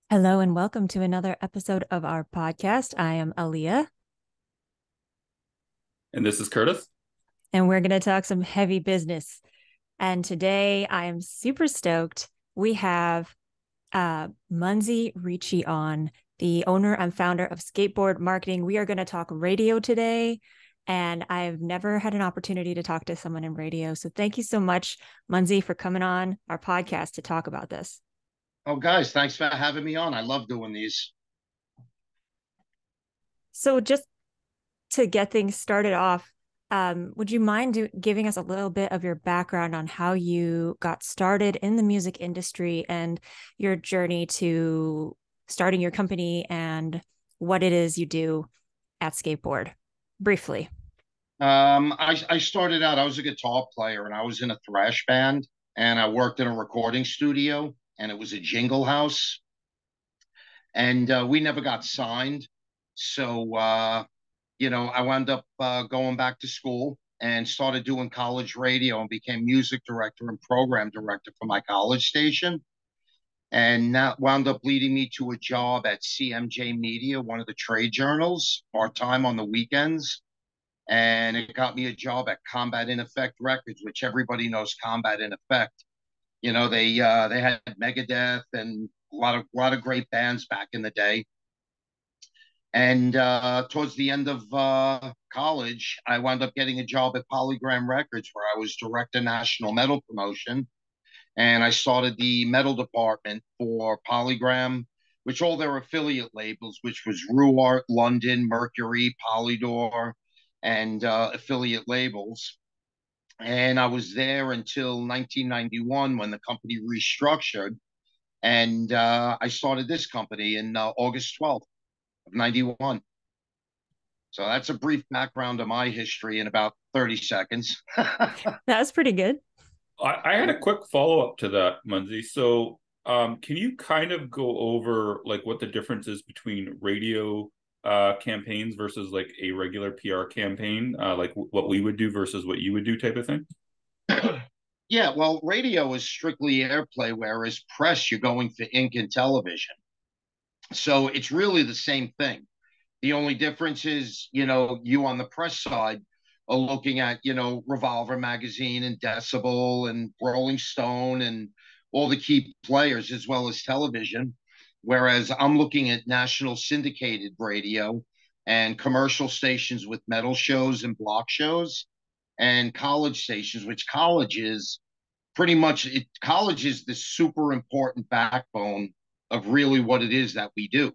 Hello and welcome to another episode of our podcast. I am Aaliyah, And this is Curtis. and we're going to talk some heavy business. And today I am super stoked. We have Munsey Ricci on, the owner and founder of Skateboard Marketing. We are going to talk radio today, and I've never had an opportunity to talk to someone in radio. So thank you so much, Munsey, for coming on our podcast to talk about this. Oh, guys, thanks for having me on. I love doing these. So just to get things started off, would you mind giving us a little bit of your background on how you got started in the music industry and your journey to starting your company and what it is you do at Skateboard, briefly? I started out, I was a guitar player and I was in a thrash band and I worked in a recording studio and it was a jingle house and we never got signed. So, I wound up going back to school and started doing college radio and became music director and program director for my college station. And that wound up leading me to a job at CMJ Media, one of the trade journals, part time on the weekends. And it got me a job at Combat in Effect Records, which everybody knows Combat in Effect. They had Megadeth and a lot of great bands back in the day. And towards the end of college, I wound up getting a job at Polygram Records, where I was director national metal promotion, and I started the metal department for Polygram, which all their affiliate labels, which was Ruart, London, Mercury, Polydor, and affiliate labels. And I was there until 1991 when the company restructured, and I started this company in August 12th of 91. So that's a brief background of my history in about 30 seconds. That was pretty good. I had a quick follow-up to that, Munsey. So, can you kind of go over like what the difference is between radio campaigns versus like a regular PR campaign, like what we would do versus what you would do type of thing? Yeah, well, radio is strictly airplay, whereas press, you're going for ink and television. So it's really the same thing. The only difference is, you on the press side are looking at, Revolver Magazine and Decibel and Rolling Stone and all the key players as well as television. Whereas I'm looking at national syndicated radio and commercial stations with metal shows and block shows and college stations, which college is the super important backbone of really what it is that we do,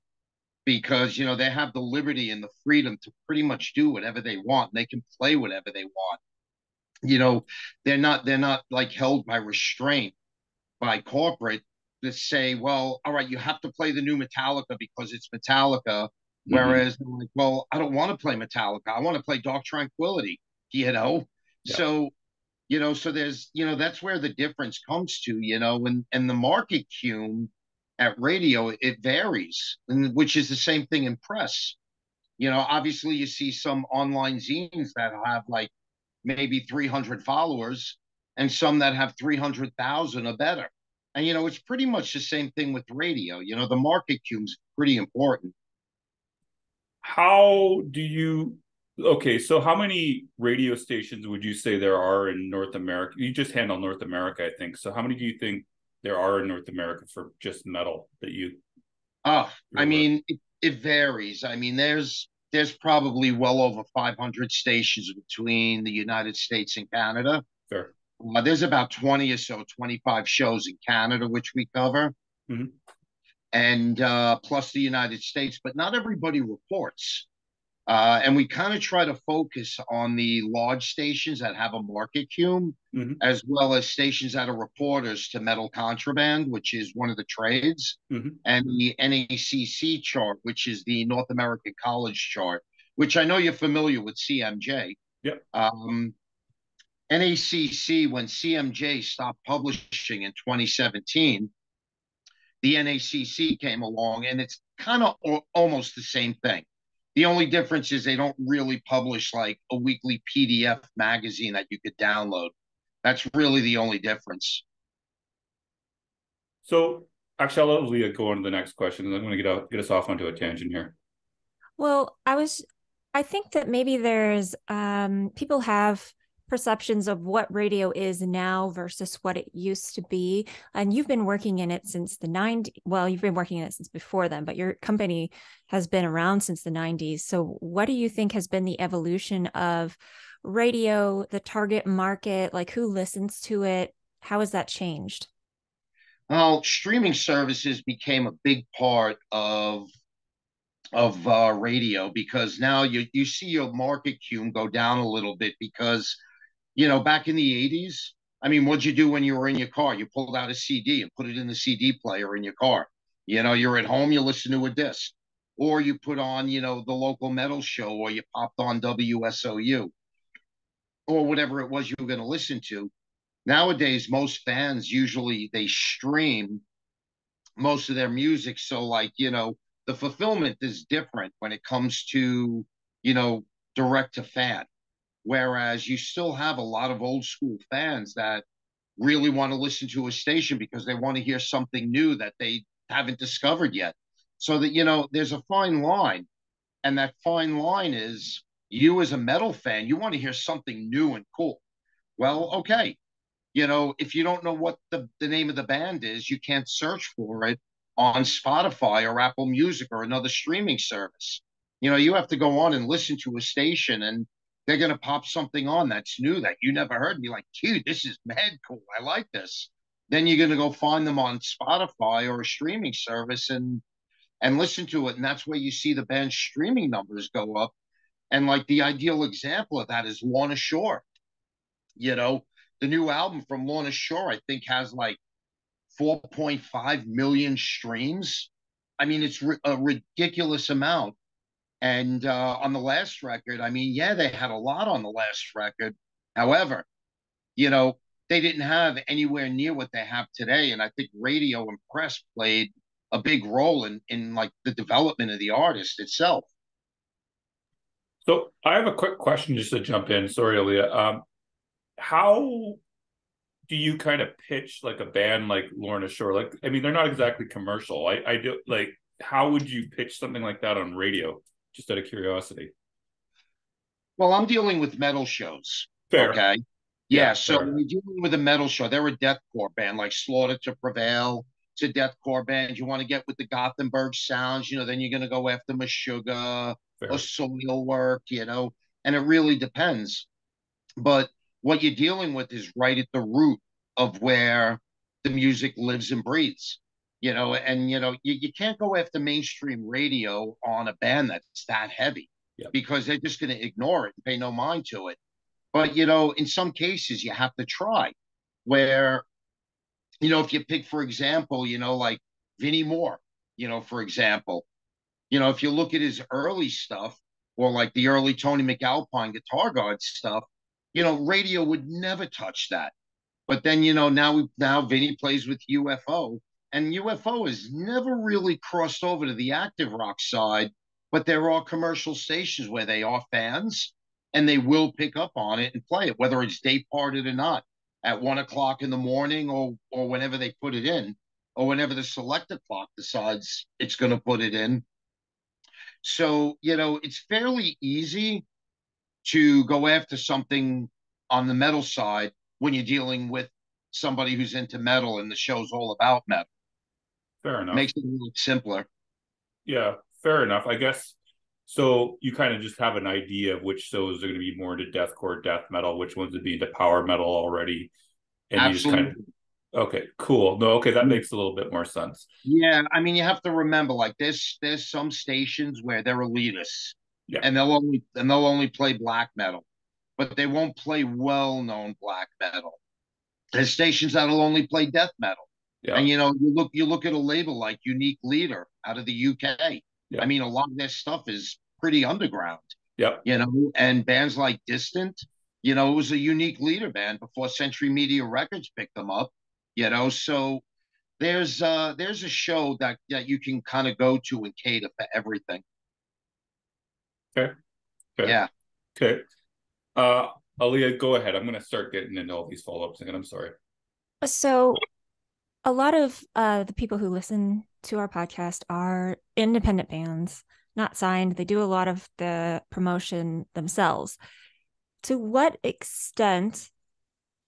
because they have the liberty and the freedom to pretty much do whatever they want. They can play whatever they want. You know, they're not like held by restraint by corporate to say, well, all right, you have to play the new Metallica because it's Metallica. Hmm. Whereas, like, well, I don't want to play Metallica. I want to play Dark Tranquility, you know? Yeah. So, so there's, that's where the difference comes to, and the market cume at radio, it varies, and which is the same thing in press. Obviously you see some online zines that have like maybe 300 followers and some that have 300,000 or better. And, it's pretty much the same thing with radio. The market cume's pretty important. How do you? Okay, so how many radio stations would you say there are in North America? You just handle North America, I think. So how many do you think there are in North America for just metal that Oh, you're I aware of? mean, it varies. I mean, there's probably well over 500 stations between the United States and Canada. Fair. There's about 20 or so, 25 shows in Canada, which we cover, Hmm. and plus the United States, but not everybody reports. And we kind of try to focus on the large stations that have a market cume, Hmm. as well as stations that are reporters to metal contraband, which is one of the trades, Hmm. and the NACC chart, which is the North American College chart, which I know you're familiar with CMJ. Yep. Um, NACC, when CMJ stopped publishing in 2017, the NACC came along, and it's kind of almost the same thing. The only difference is they don't really publish like a weekly PDF magazine that you could download. That's really the only difference. So Actually, I'll let Leah go on to the next question, and I'm going to get us off onto a tangent here. Well, I think that maybe there's people have perceptions of what radio is now versus what it used to be. And you've been working in it since the 90s. Well, you've been working in it since before then, but your company has been around since the 90s. So what do you think has been the evolution of radio, the target market, like who listens to it? How has that changed? Well, streaming services became a big part of radio because now you see your market cume go down a little bit because back in the 80s, I mean, what'd you do when you were in your car? You pulled out a CD and put it in the CD player in your car. You're at home, you listen to a disc, or you put on, the local metal show, or you popped on WSOU, or whatever it was you were going to listen to. Nowadays, most fans usually they stream most of their music. So, like, the fulfillment is different when it comes to, you know, direct to fan. Whereas you still have a lot of old school fans that really want to listen to a station because they want to hear something new that they haven't discovered yet. So that, there's a fine line. And that fine line is you as a metal fan, you want to hear something new and cool. Well, okay. If you don't know what the name of the band is, you can't search for it on Spotify or Apple Music or another streaming service. You have to go on and listen to a station and they're going to pop something on that's new that you never heard and be like, dude, this is mad cool. I like this. Then you're going to go find them on Spotify or a streaming service and listen to it. And that's where you see the band's streaming numbers go up. And like the ideal example of that is Lorna Shore. You know, the new album from Lorna Shore, I think, has like 4.5 million streams. I mean, it's a ridiculous amount. And on the last record, I mean, yeah, they had a lot on the last record. However, you know, they didn't have anywhere near what they have today. And I think radio and press played a big role in like the development of the artist itself. So I have a quick question just to jump in. Sorry, Aaliyah. How do you kind of pitch like a band like Lorna Shore? Like, I mean, they're not exactly commercial. I do like, how would you pitch something like that on radio? Just out of curiosity. Well, I'm dealing with metal shows. Fair. Okay. Yeah, Yeah. So fair. when you're dealing with a metal show, they're a deathcore band like Slaughter to Prevail. It's a deathcore band. You want to get with the Gothenburg sounds, then you're going to go after Meshuggah or Fair. Soilwork, and it really depends. But what you're dealing with is right at the root of where the music lives and breathes. And you can't go after mainstream radio on a band that's that heavy Yeah. because they're just going to ignore it and pay no mind to it. But in some cases you have to try. Where if you pick, for example, like Vinnie Moore, for example, if you look at his early stuff or like the early Tony McAlpine Guitar Guard stuff, radio would never touch that. But then, now Vinny plays with UFO, and UFO has never really crossed over to the active rock side, but there are commercial stations where they are fans and they will pick up on it and play it, whether it's day parted or not, at 1 o'clock in the morning or whenever they put it in, or whenever the selector clock decides it's going to put it in. So, it's fairly easy to go after something on the metal side when you're dealing with somebody who's into metal and the show's all about metal. Fair enough. Makes it a little simpler. Yeah, fair enough. I guess so. You kind of just have an idea of which shows are going to be more into deathcore, death metal, which ones would be into power metal already, and you just kind of okay, cool. No, okay, that makes a little bit more sense. Yeah, I mean, you have to remember, like there's some stations where they're elitists, Yeah. and they'll only play black metal, but they won't play well-known black metal. There's stations that'll only play death metal. Yeah. And you look at a label like Unique Leader out of the UK. Yeah. I mean, a lot of their stuff is pretty underground. Yep. And bands like Distant, it was a Unique Leader band before Century Media Records picked them up. So there's a show that you can kind of go to and cater for everything. Okay. Yeah. Okay. Aaliyah, go ahead. I'm going to start getting into all these follow-ups again. I'm sorry. So A lot of the people who listen to our podcast are independent bands, not signed. They do a lot of the promotion themselves. To what extent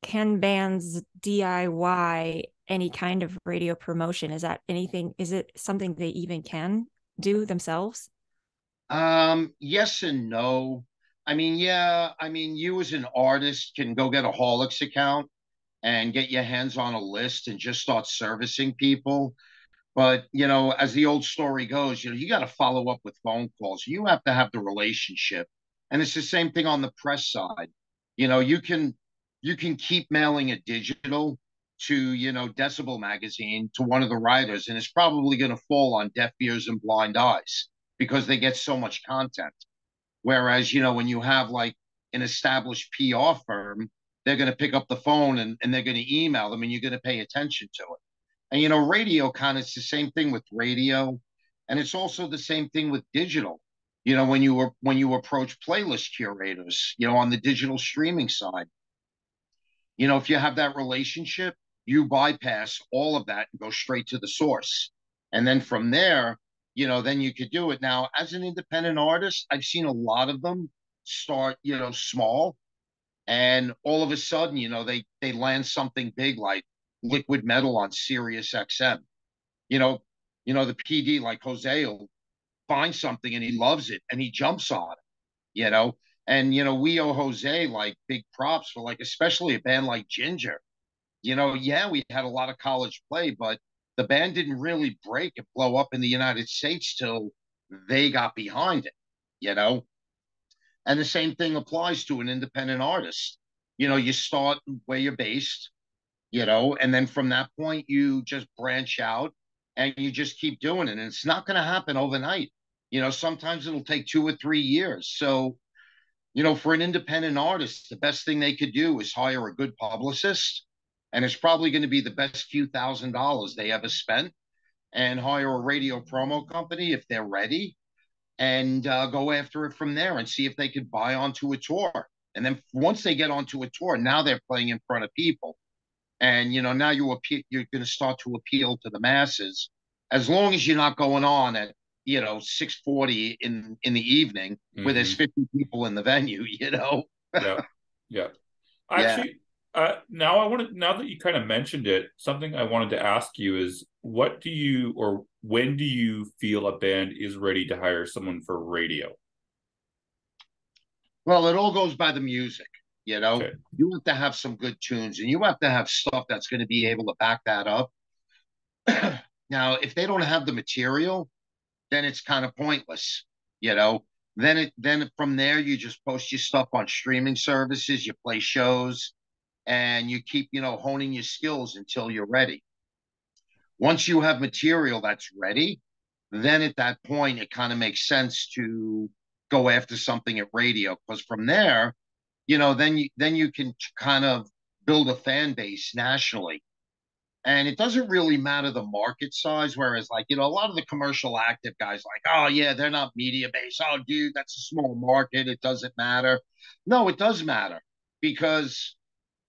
can bands DIY any kind of radio promotion? Is that anything? Is it something they even can do themselves? Yes and no. I mean, yeah, I mean, you as an artist can go get a Holix account and get your hands on a list and just start servicing people. But, as the old story goes, you got to follow up with phone calls. You have to have the relationship. And it's the same thing on the press side. You can keep mailing it digital to, Decibel magazine to one of the writers, and it's probably going to fall on deaf ears and blind eyes because they get so much content. Whereas, when you have like an established PR firm, they're going to pick up the phone and they're going to email them and you're going to pay attention to it. And radio kind of it's the same thing with radio, and it's also the same thing with digital. When you approach playlist curators, on the digital streaming side, if you have that relationship, you bypass all of that and go straight to the source. And then from there, then you could do it. Now, as an independent artist, I've seen a lot of them start, small, and all of a sudden, they land something big like liquid metal on Sirius XM. You know, the PD like Jose will find something and he loves it and he jumps on it, you know. And we owe Jose like big props for like especially a band like Ginger. Yeah, we had a lot of college play, but the band didn't really break and blow up in the United States till they got behind it, you know. And the same thing applies to an independent artist. You start where you're based, and then from that point you just branch out and you just keep doing it. And it's not going to happen overnight. Sometimes it'll take 2 or 3 years. So, for an independent artist, the best thing they could do is hire a good publicist. And it's probably going to be the best few $1,000s they ever spent, and hire a radio promo company if they're ready, and go after it from there and see if they could buy onto a tour. And then once they get onto a tour, now they're playing in front of people. And now you're going to start to appeal to the masses, as long as you're not going on at 6:40 in the evening where there's 50 people in the venue. Yeah, yeah. Yeah. Actually, now that you kind of mentioned it, something I wanted to ask you is, what do you or when do you feel a band is ready to hire someone for radio? Well, it all goes by the music. Okay. You have to have some good tunes, and you have to have stuff that's going to be able to back that up. Now, if they don't have the material, then it's kind of pointless. Then from there you just post your stuff on streaming services, you play shows, and you keep honing your skills until you're ready. Once you have material that's ready, then at that point it kind of makes sense to go after something at radio, because from there, then you can kind of build a fan base nationally. And it doesn't really matter the market size. Whereas, like, a lot of the commercial active guys, like, oh, yeah, they're not media based. Oh, dude, that's a small market. It doesn't matter. No, it does matter, because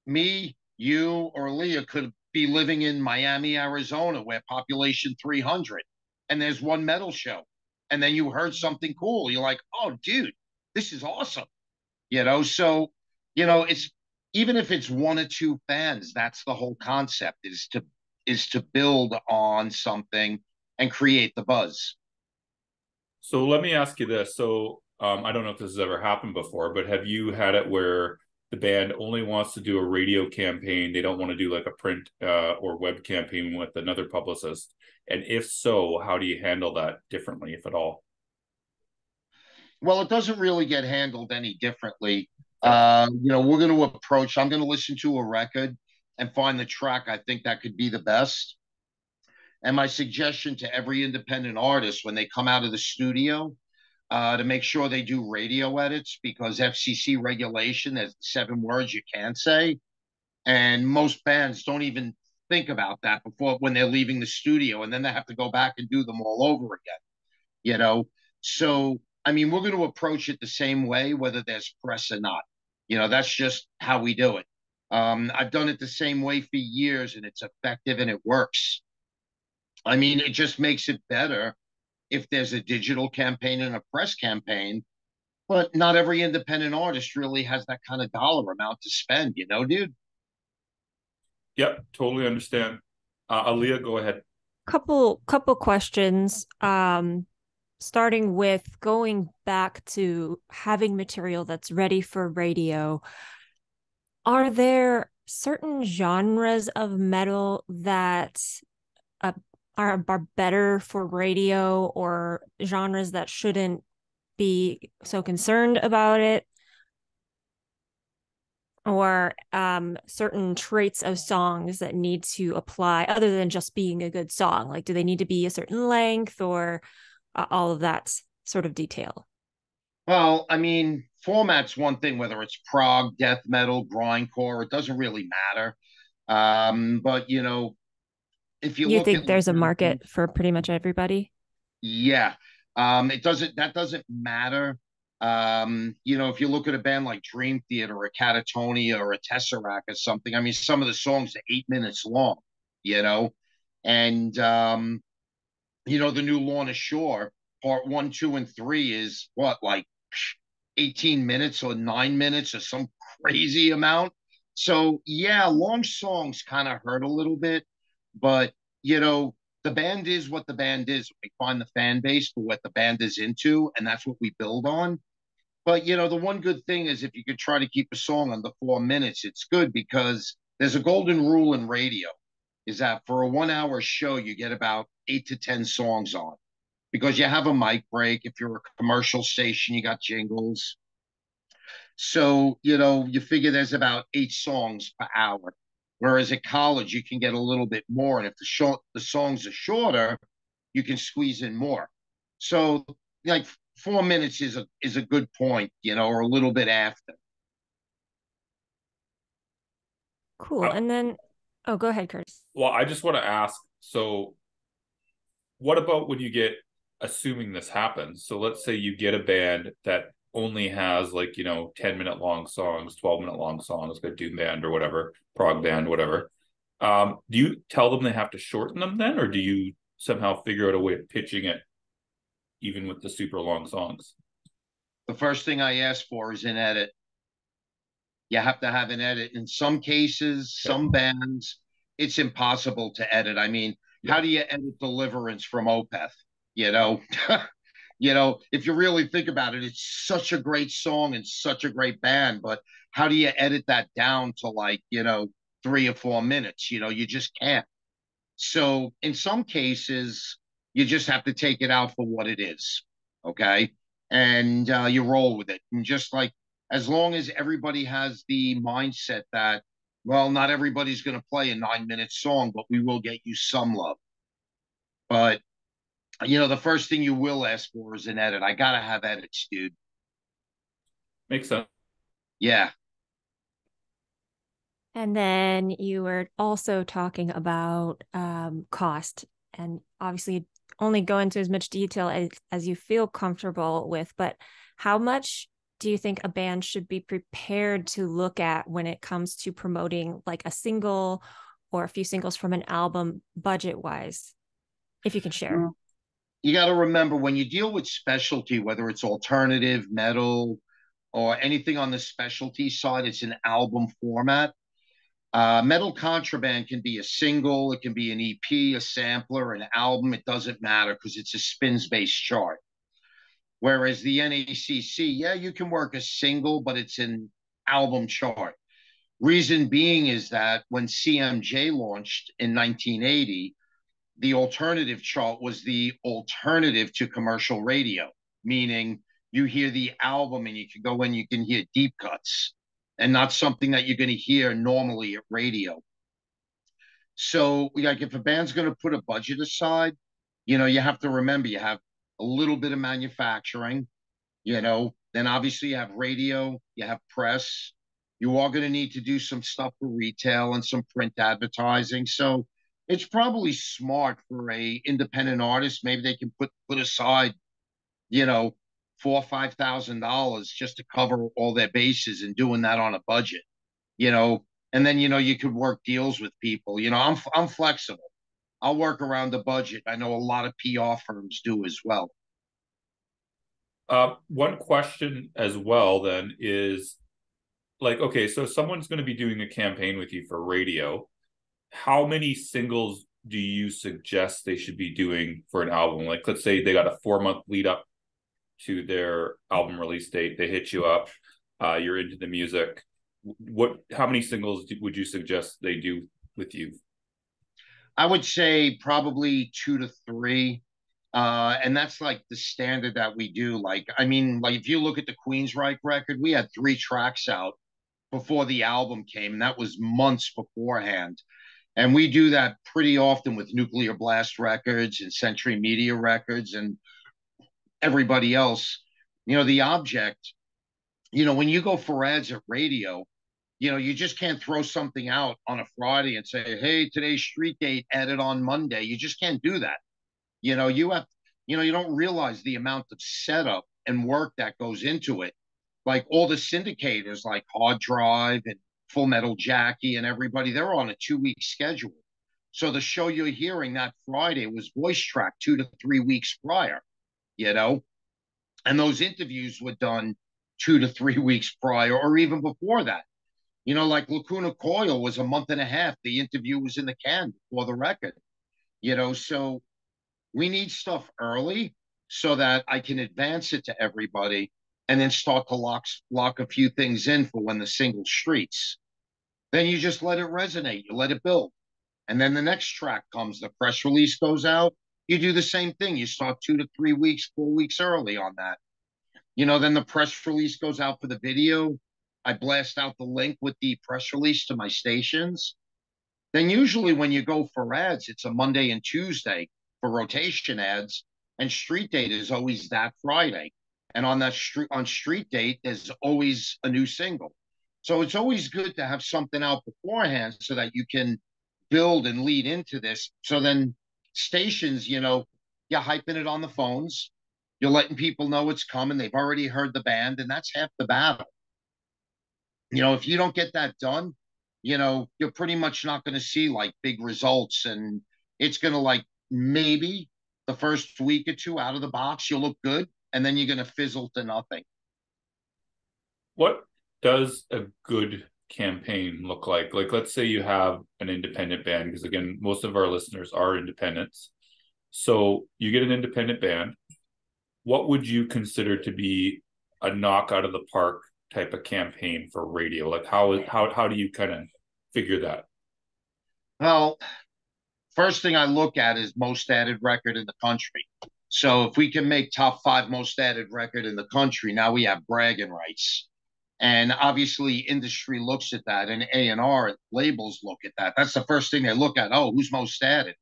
me, you, or Leah could be living in Miami, Arizona, where population 300, and there's one metal show. And then you heard something cool. You're like, oh, dude, this is awesome. So, it's even if it's one or two fans, that's the whole concept, is to build on something and create the buzz. So let me ask you this. So I don't know if this has ever happened before, but have you had it where the band only wants to do a radio campaign? They don't want to do like a print or web campaign with another publicist. And if so, how do you handle that differently, if at all? Well, it doesn't really get handled any differently. Okay. We're going to approach, I'm going to listen to a record and find the track I think that could be the best. And my suggestion to every independent artist when they come out of the studio, to make sure they do radio edits, because FCC regulation, there's 7 words you can't say. And most bands don't even think about that before when they're leaving the studio, and then they have to go back and do them all over again. So, I mean, we're going to approach it the same way, whether there's press or not. That's just how we do it. I've done it the same way for years, and it's effective and it works. I mean, it just makes it better if there's a digital campaign and a press campaign, but not every independent artist really has that kind of dollar amount to spend, dude. Yep, totally understand. Aaliyah, go ahead. Couple questions. Starting with going back to having material that's ready for radio. Are there certain genres of metal that uh, are better for radio, or genres that shouldn't be so concerned about it? Or certain traits of songs that need to apply other than just being a good song? Like, do they need to be a certain length, or all of that sort of detail? Well, I mean, format's one thing, whether it's prog, death metal, grindcore, it doesn't really matter. But if you You look think at like, there's a market for pretty much everybody? yeah, that doesn't matter. If you look at a band like Dream Theater or Catatonia or a Tesseract or something, I mean, some of the songs are 8 minutes long, you know, and the new Lorna Shore, part one, two, and three is what, like 18 minutes or 9 minutes or some crazy amount. So yeah, long songs kind of hurt a little bit, but you know, the band is what the band is. We find the fan base for what the band is into, and that's what we build on. But the one good thing is if you could try to keep a song under 4 minutes, it's good because there's a golden rule in radio is that for a 1 hour show, you get about 8 to 10 songs on because you have a mic break. If you're a commercial station, you got jingles. So, you figure there's about 8 songs per hour. Whereas at college, you can get a little bit more. And if the songs are shorter, you can squeeze in more. So, like 4 minutes is a good point, or a little bit after. Cool. I, And then, oh, go ahead, Curtis. well, I just want to ask, so what about when you get, assuming this happens, so let's say you get a band that only has like 10-minute long songs, 12-minute long songs, like a doom band or whatever, prog band, whatever. Do you tell them they have to shorten them then, or do you somehow figure out a way of pitching it even with the super long songs? The first thing I ask for is an edit. You have to have an edit. In some cases, Okay. some bands, it's impossible to edit. I mean, Yeah. how do you edit Deliverance from Opeth? You know, if you really think about it, it's such a great song and such a great band, but how do you edit that down to like, 3 or 4 minutes? You just can't. So in some cases, you just have to take it out for what it is. Okay. And you roll with it. And just like, as long as everybody has the mindset that, well, not everybody's going to play a 9 minute song, but we will get you some love. But, the first thing you will ask for is an edit. I got to have edits, dude. Makes sense. Yeah. And then you were also talking about cost, and obviously only go into as much detail as you feel comfortable with, but how much do you think a band should be prepared to look at when it comes to promoting like a single or a few singles from an album budget wise, if you can share? You got to remember when you deal with specialty, whether it's alternative, metal, or anything on the specialty side, it's an album format. Metal Contraband can be a single, it can be an EP, a sampler, an album. It doesn't matter because it's a spins based chart. Whereas the NACC, yeah, you can work a single, but it's an album chart. Reason being is that when CMJ launched in 1980, the alternative chart was the alternative to commercial radio, meaning you hear the album and you can go in, you can hear deep cuts and not something that you're going to hear normally at radio. So, like, if a band's going to put a budget aside, you have to remember you have a little bit of manufacturing, then obviously you have radio, you have press. You are going to need to do some stuff for retail and some print advertising. So it's probably smart for a independent artist. Maybe they can put aside, you know, $4,000 or $5,000 just to cover all their bases and doing that on a budget, you know. And then, you could work deals with people. I'm flexible. I'll work around the budget. I know a lot of PR firms do as well. One question as well then is like, okay, so someone's going to be doing a campaign with you for radio. How many singles do you suggest they should be doing for an album? Like, let's say they got a 4-month lead up to their album release date. They hit you up. You're into the music. How many singles would you suggest they do with you? I would say probably 2 to 3. And that's like the standard that we do. Like, I mean, like if you look at the Queensryche record, we had 3 tracks out before the album came, and that was months beforehand. And we do that pretty often with Nuclear Blast Records and Century Media Records and everybody else. The Object, when you go for ads at radio, you just can't throw something out on a Friday and say, hey, today's street date, edit on Monday. You just can't do that. You have, you don't realize the amount of setup and work that goes into it. Like all the syndicators like Hard Drive and Full Metal Jackie and everybody, they're on a 2-week schedule. So the show you're hearing that Friday was voice track 2 to 3 weeks prior, and those interviews were done 2 to 3 weeks prior or even before that. Like Lacuna Coil was a month and a half. The interview was in the can before the record, so we need stuff early so that I can advance it to everybody and then start to lock a few things in for when the single streets. Then you just let it resonate. You let it build. And then the next track comes, the press release goes out. You do the same thing. You start 2 to 3 weeks, 4 weeks early on that. Then the press release goes out for the video. I blast out the link with the press release to my stations. Then usually when you go for ads, it's a Monday and Tuesday for rotation ads, and street date is always that Friday. And on street date, there's always a new single. So it's always good to have something out beforehand so that you can build and lead into this. So then stations, you're hyping it on the phones. You're letting people know it's coming. They've already heard the band, and that's half the battle. If you don't get that done, you're pretty much not going to see like big results. And it's going to like maybe the first week or two out of the box, you'll look good. And then you're going to fizzle to nothing. What does a good campaign look like? Like, let's say you have an independent band, because again, most of our listeners are independents. So you get an independent band. What would you consider to be a knock out of the park type of campaign for radio? Like how do you kind of figure that? Well, first thing I look at is most added record in the country. So if we can make top 5 most added record in the country, now we have bragging rights. And obviously industry looks at that, and A&R labels look at that. That's the first thing they look at. Oh, who's most added?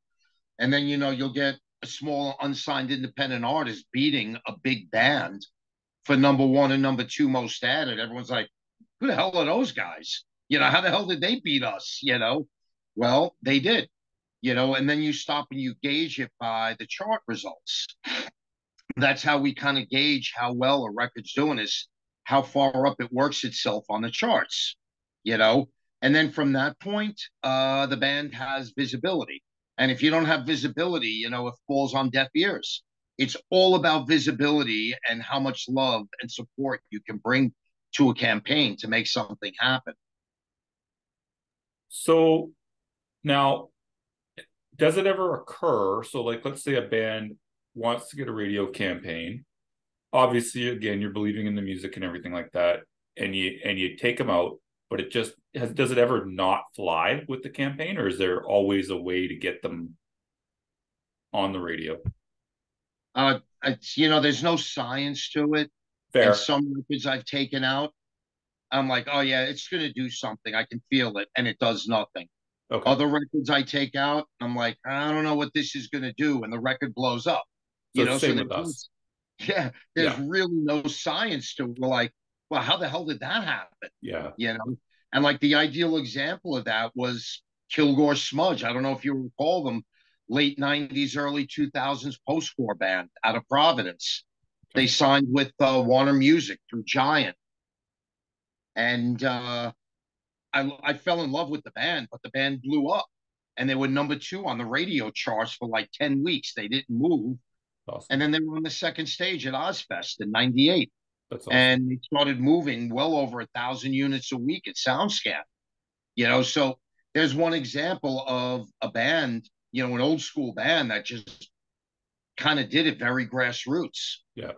And then, you'll get a small unsigned independent artist beating a big band for number 1 and number 2 most added. Everyone's like, who the hell are those guys? How the hell did they beat us? Well, they did, and then you stop and you gauge it by the chart results. That's how we kind of gauge how well a record's doing, is how far up it works itself on the charts, and then from that point, the band has visibility. And if you don't have visibility, it falls on deaf ears. It's all about visibility and how much love and support you can bring to a campaign to make something happen. So now, does it ever occur? So like, let's say a band wants to get a radio campaign. Obviously, again, you're believing in the music and everything like that, and you take them out, but does it ever not fly with the campaign, or is there always a way to get them on the radio? There's no science to it. Fair. And some records I've taken out, I'm like, oh yeah, it's going to do something. I can feel it, and it does nothing. Okay. Other records I take out, I'm like, I don't know what this is going to do, and the record blows up. So same with us. Yeah, there's really no science to it. We're like, well, how the hell did that happen? Yeah. And like the ideal example of that was Kilgore Smudge. I don't know if you recall them, late 90s, early 2000s post-core band out of Providence. They signed with Warner Music through Giant. And I fell in love with the band, but the band blew up, and they were #2 on the radio charts for like 10 weeks. They didn't move, Awesome. and then they were on the second stage at Ozfest in '98. That's awesome. And they started moving well over 1,000 units a week at SoundScan. So there's one example of a band, an old school band that just kind of did it very grassroots. Yeah.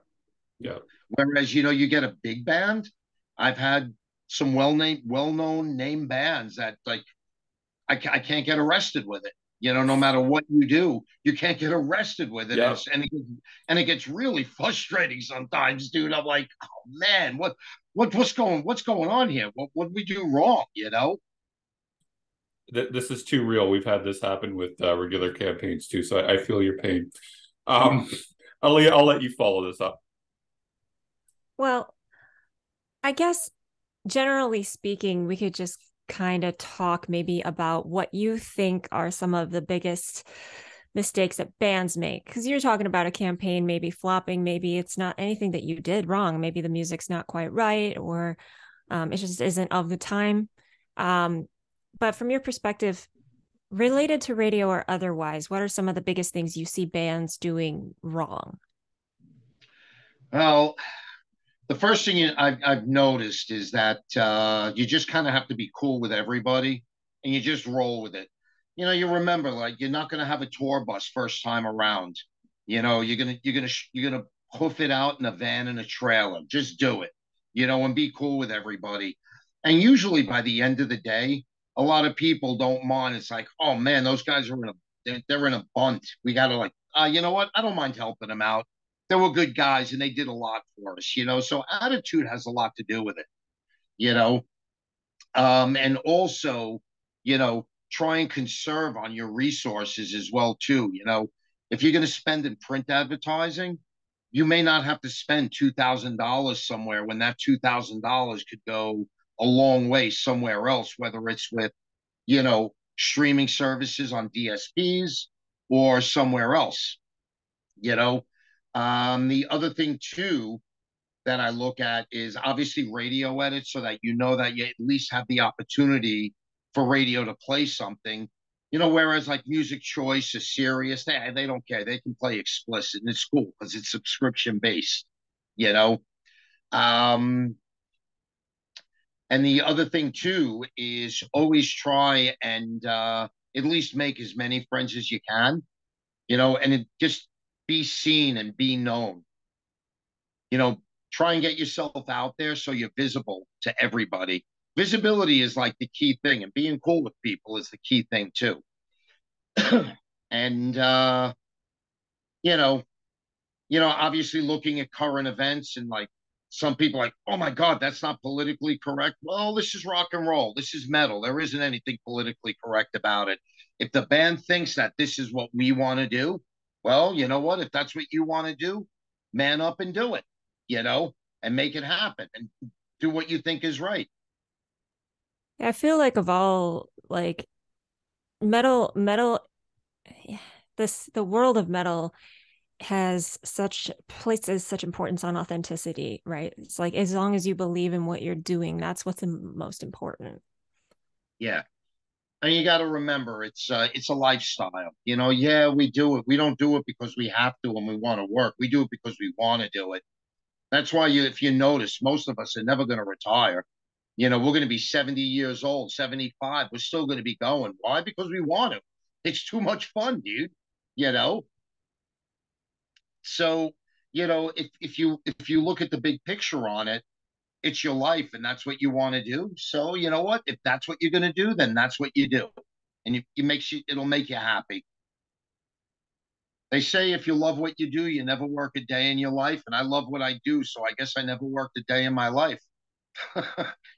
Yeah. Whereas, you get a big band. I've had some well-known name bands that like I can't get arrested with it. No matter what you do, you can't get arrested with it. Yeah. And it gets really frustrating sometimes, dude. I'm like, oh man, what's going on here? What did we do wrong? This is too real. We've had this happen with regular campaigns too, so I feel your pain. I'll let you follow this up. Well, I guess generally speaking, we could just kind of talk maybe about what you think are some of the biggest mistakes that bands make. Because you're talking about a campaign maybe flopping, maybe it's not anything that you did wrong. Maybe the music's not quite right, or it just isn't of the time. But from your perspective, related to radio or otherwise, what are some of the biggest things you see bands doing wrong? Well, the first thing I've noticed is that you just kind of have to be cool with everybody, and you just roll with it. You remember, like, you're not going to have a tour bus first time around. You're gonna hoof it out in a van and a trailer. Just do it, and be cool with everybody. And usually by the end of the day, a lot of people don't mind. It's like, oh man, those guys are they're in a bunt. We gotta like, you know what? I don't mind helping them out. They were good guys and they did a lot for us, So attitude has a lot to do with it, and also, try and conserve on your resources as well too. If you're going to spend in print advertising, you may not have to spend $2,000 somewhere when that $2,000 could go a long way somewhere else, whether it's with, streaming services on DSPs or somewhere else, The other thing too that I look at is obviously radio edits, so that that you at least have the opportunity for radio to play something. Whereas like Music Choice is serious, they don't care. They can play explicit, and it's cool because it's subscription based, you know. Um, and the other thing too is always try and at least make as many friends as you can, and just be seen and be known. Try and get yourself out there so you're visible to everybody. Visibility is like the key thing, and being cool with people is the key thing too. And you know, obviously looking at current events, and like some people like, oh my God, that's not politically correct. Well, this is rock and roll. This is metal. There isn't anything politically correct about it. If the band thinks that this is what we want to do, well, you know what? If that's what you want to do, man up and do it, and make it happen and do what you think is right. I feel like of all like metal, the world of metal places such importance on authenticity, right? It's like, as long as you believe in what you're doing, that's what's the most important. Yeah. And you got to remember, it's a lifestyle. Yeah, we do it. We don't do it because we have to and we want to work. We do it because we want to do it. That's why if you notice, most of us are never going to retire. We're going to be 70 years old, 75. We're still going to be going. Why? Because we want to. It's too much fun, dude. So, if you look at the big picture on it, it's your life and that's what you want to do. So, you know what? If that's what you're going to do, then that's what you do. And it'll make you happy. They say if you love what you do, you never work a day in your life. And I love what I do. So I guess I never worked a day in my life,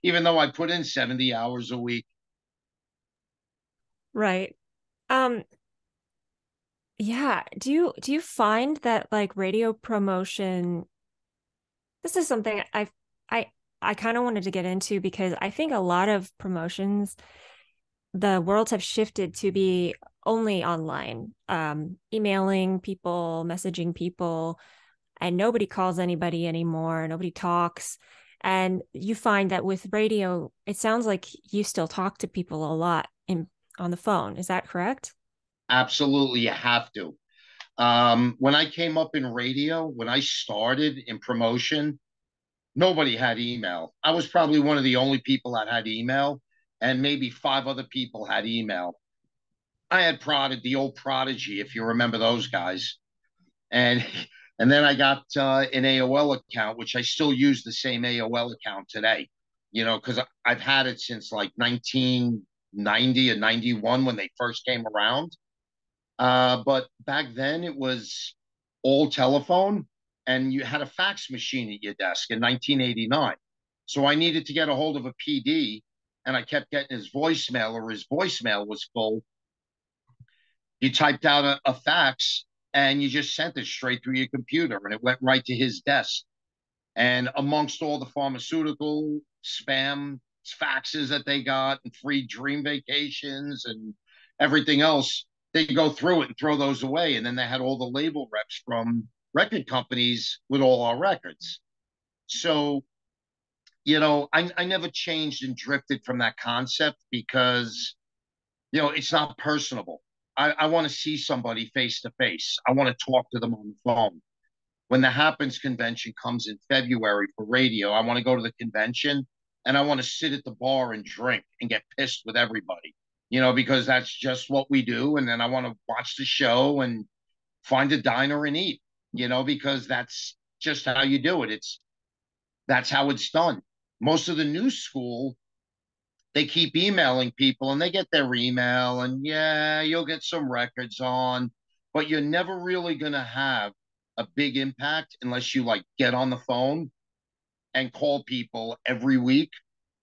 even though I put in 70 hours a week. Right. Yeah. Do you find that like radio promotion, this is something I kind of wanted to get into, because I think a lot of promotions, the worlds have shifted to be only online, emailing people, messaging people, and nobody calls anybody anymore. Nobody talks. And you find that with radio, it sounds like you still talk to people a lot on the phone. Is that correct? Absolutely, you have to. When I came up in radio, when I started in promotion, nobody had email. I was probably one of the only people that had email, and maybe five other people had email. I had the old Prodigy, if you remember those guys, and and then I got an AOL account, which I still use the same AOL account today. Because I've had it since like 1990 and 91 when they first came around. But back then it was all telephone, and you had a fax machine at your desk in 1989. So I needed to get a hold of a PD, and I kept getting his voicemail, or his voicemail was full. You typed out a fax, and you just sent it straight through your computer, and it went right to his desk. And amongst all the pharmaceutical spam faxes that they got, and free dream vacations and everything else, they go through it and throw those away. And then they had all the label reps from record companies with all our records. So, I never changed and drifted from that concept because, it's not personable. I want to see somebody face to face. I want to talk to them on the phone. When the Happens convention comes in February for radio, I want to go to the convention, and I want to sit at the bar and drink and get pissed with everybody, because that's just what we do. And then I want to watch the show and find a diner and eat, because that's just how you do it. That's how it's done. Most of the new school, they keep emailing people, and they get their email, and yeah, you'll get some records on, but you're never really going to have a big impact unless you like get on the phone and call people every week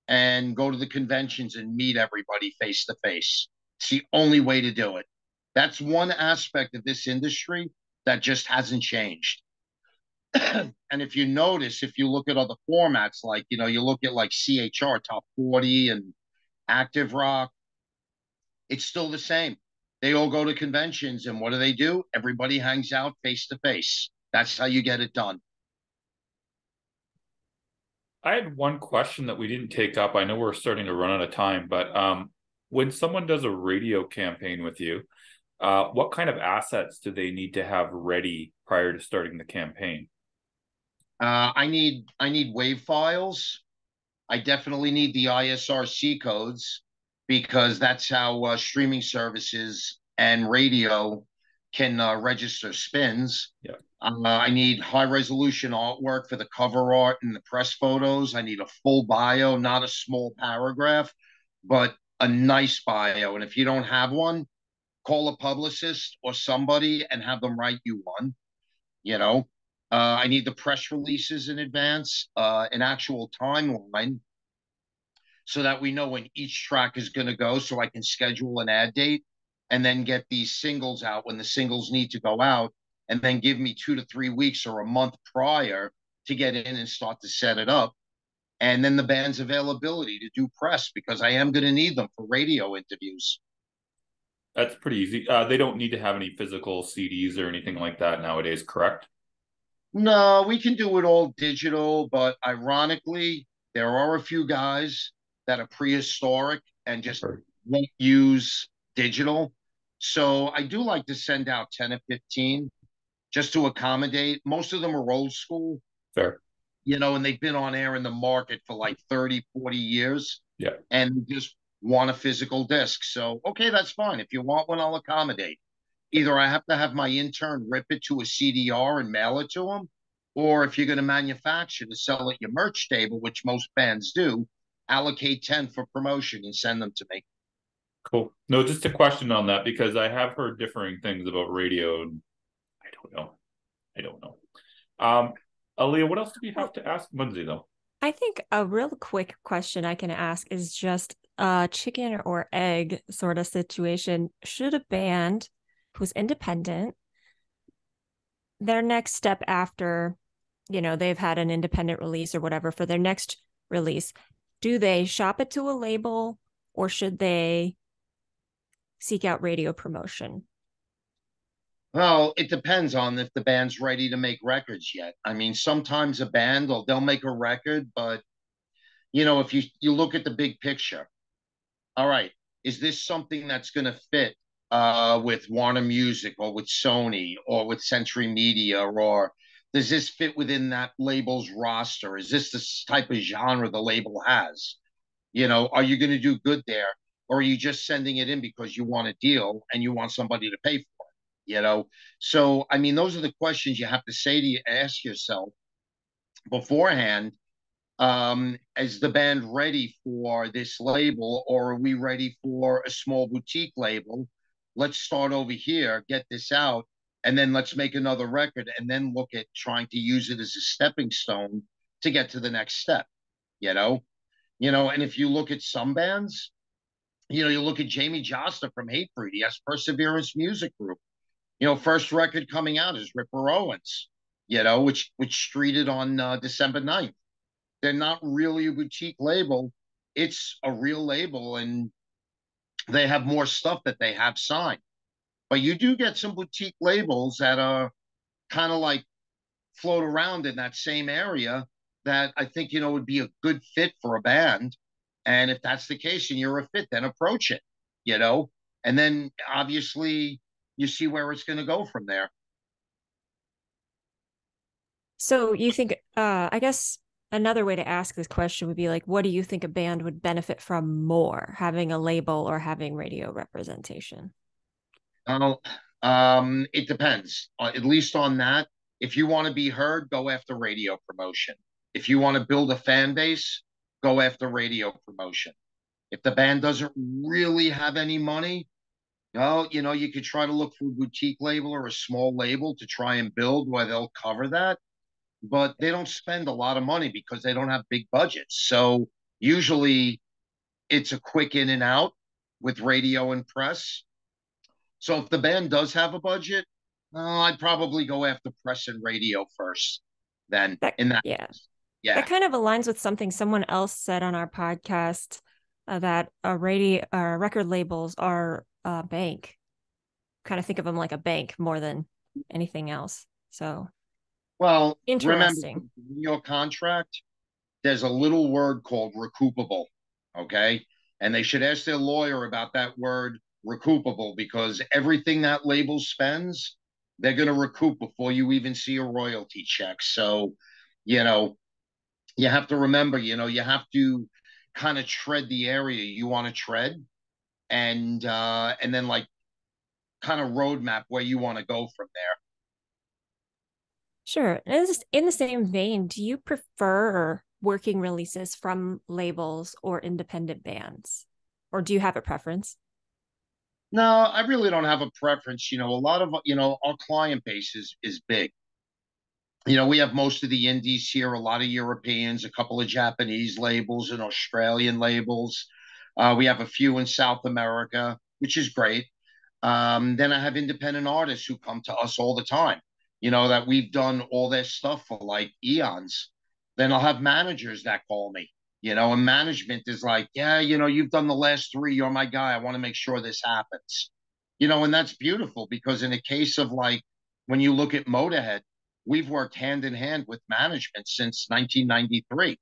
and go to the conventions and meet everybody face to face. It's the only way to do it. That's one aspect of this industry that just hasn't changed. And if you notice, if you look at other formats, like, you look at like CHR Top 40 and Active Rock, it's still the same. They all go to conventions, and what do? Everybody hangs out face to face. That's how you get it done. I had one question that we didn't take up. I know we're starting to run out of time, but when someone does a radio campaign with you, what kind of assets do they need to have ready prior to starting the campaign? I need wave files. I definitely need the ISRC codes, because that's how streaming services and radio can register spins. Yeah. I need high resolution artwork for the cover art and the press photos. I need a full bio, not a small paragraph, but a nice bio. And if you don't have one, call a publicist or somebody and have them write you one. I need the press releases in advance, an actual timeline, so that we know when each track is going to go, so I can schedule an ad date and then get these singles out when the singles need to go out, and then give me 2 to 3 weeks or a month prior to get in and start to set it up. And then the band's availability to do press, because I am going to need them for radio interviews. That's pretty easy. They don't need to have any physical CDs or anything like that nowadays, correct? No, we can do it all digital, but ironically, there are a few guys that are prehistoric and just won't use digital. So I do like to send out 10 or 15 just to accommodate. Most of them are old school. Fair. And they've been on air in the market for like 30, 40 years. Yeah. And just want a physical disc. So, okay, that's fine. If you want one, I'll accommodate. Either I have to have my intern rip it to a CDR and mail it to them, or if you're going to manufacture to sell at your merch table, which most bands do, allocate 10 for promotion and send them to me. Cool. No, just a question on that, because I have heard differing things about radio, and I don't know. Aaliyah, what else do we have to ask Munsey, though? I think a real quick question I can ask is just a chicken or egg sort of situation. Should a band who's independent, their next step after, they've had an independent release or whatever, for their next release, do they shop it to a label, or should they seek out radio promotion? Well, it depends on if the band's ready to make records yet. I mean, sometimes a band, they'll make a record, but if you look at the big picture, all right, is this something that's going to fit with Warner Music or with Sony or with Century Media, or does this fit within that label's roster? Is this the type of genre the label has? Are you going to do good there? Or are you just sending it in because you want a deal and you want somebody to pay for it? So, I mean, those are the questions you have to ask yourself beforehand. Is the band ready for this label, or are we ready for a small boutique label? Let's start over here, get this out, and then let's make another record, and then look at trying to use it as a stepping stone to get to the next step. And if you look at some bands, you look at Jamie Josta from Hatebreed. He has Perseverance Music Group. First record coming out is Ripper Owens. Which streeted on December 9th. They're not really a boutique label. It's a real label, and they have more stuff that they have signed. But you do get some boutique labels that are kind of like float around in that same area that I think, would be a good fit for a band. And if that's the case and you're a fit, then approach it. And then obviously you see where it's going to go from there. So you think, I guess another way to ask this question would be like, what do you think a band would benefit from more, having a label or having radio representation? It depends. At least on that. If you want to be heard, go after radio promotion. If you want to build a fan base, go after radio promotion. If the band doesn't really have any money, well, you could try to look for a boutique label or a small label to try and build where they'll cover that. But they don't spend a lot of money because they don't have big budgets. So usually it's a quick in and out with radio and press. So if the band does have a budget, I'd probably go after press and radio first. Then yeah. That kind of aligns with something someone else said on our podcast, that record labels are a bank. Kind of think of them like a bank more than anything else. So, well, interesting. Remember, in your contract, there's a little word called recoupable. Okay, and they should ask their lawyer about that word recoupable, because everything that label spends, they're going to recoup before you even see a royalty check. So, you have to remember, you have to kind of tread the area you want to tread, and then like kind of roadmap where you want to go from there. Sure. And in the same vein, do you prefer working releases from labels or independent bands, or do you have a preference? No, I really don't have a preference. A lot of our client base is big. We have most of the indies here, a lot of Europeans, a couple of Japanese labels and Australian labels. We have a few in South America, which is great. Then I have independent artists who come to us all the time, that we've done all their stuff for like eons. Then I'll have managers that call me, and management is like, yeah, you've done the last 3, you're my guy. I want to make sure this happens. And that's beautiful, because in a case of like, when you look at Motorhead, we've worked hand in hand with management since 1993.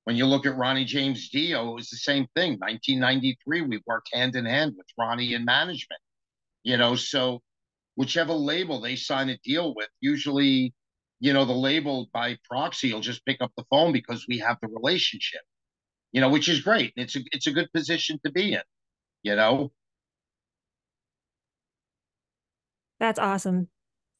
When you look at Ronnie James Dio, it was the same thing. 1993, we worked hand in hand with Ronnie and management. So whichever label they sign a deal with, usually, the label by proxy will just pick up the phone because we have the relationship, which is great. It's a good position to be in. That's awesome.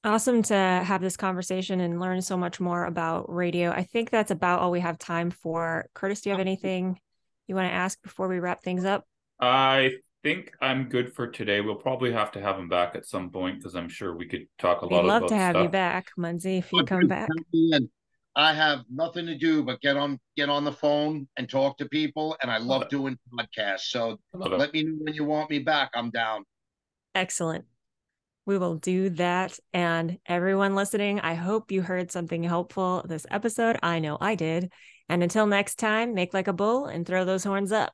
Awesome to have this conversation and learn so much more about radio. I think that's about all we have time for. Curtis, do you have anything you want to ask before we wrap things up? I think I'm good for today. We'll probably have to have him back at some point, because I'm sure we could talk a lot about stuff. We'd love to have you back, Munsey, if you come back. I have nothing to do but get on the phone and talk to people, and I love doing podcasts. So let me know when you want me back. I'm down. Excellent. We will do that. And everyone listening, I hope you heard something helpful this episode. I know I did. And until next time, make like a bull and throw those horns up.